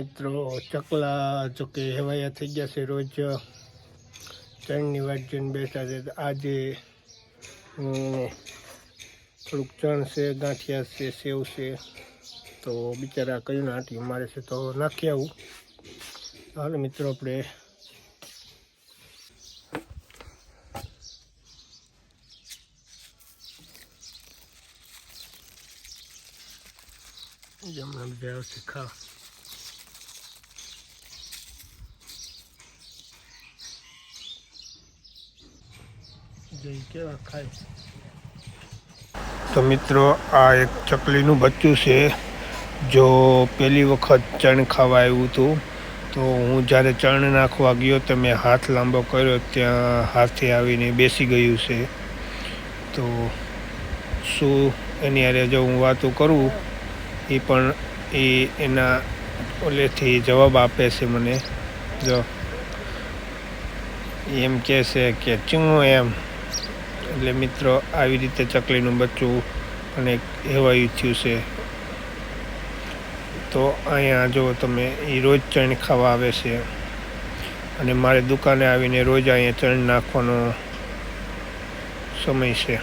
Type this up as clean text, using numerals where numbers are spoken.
મિત્રો ચકલા જો કે હેવાયા થઈ ગયા છે, રોજ ચણની વાટ જોઈને બેઠા છે. આજે થોડુંક ચણ છે, ગાંઠિયા છે, સેવ છે, તો બિચારા કયું નાટી મારે છે તો નાખી આવું. હાલો મિત્રો, આપણે જમણા બધા આવશે ખાવા. જઈ કેવા ખાય. તો મિત્રો, આ એક ચકલીનું બચ્ચું છે. જો પહેલી વખત ચણ ખાવા આવ્યું હતું, તો હું જ્યારે ચણ નાખવા ગયો તો મેં હાથ લાંબો કર્યો, ત્યાં હાથે આવીને બેસી ગયું છે. તો શું એની હારે જો હું વાતો કરું, એ પણ એના ઓલેથી જવાબ આપે છે મને. જો એમ કહે છે કે ચૂં એમ. એટલે મિત્રો, આવી રીતે ચકલીનું બચ્ચું અને હેવાયું થયું છે. તો અહીંયા જો તમે, એ રોજ ચણ ખાવા આવે છે અને મારે દુકાને આવીને રોજ અહીંયા ચણ નાખવાનો સમય છે.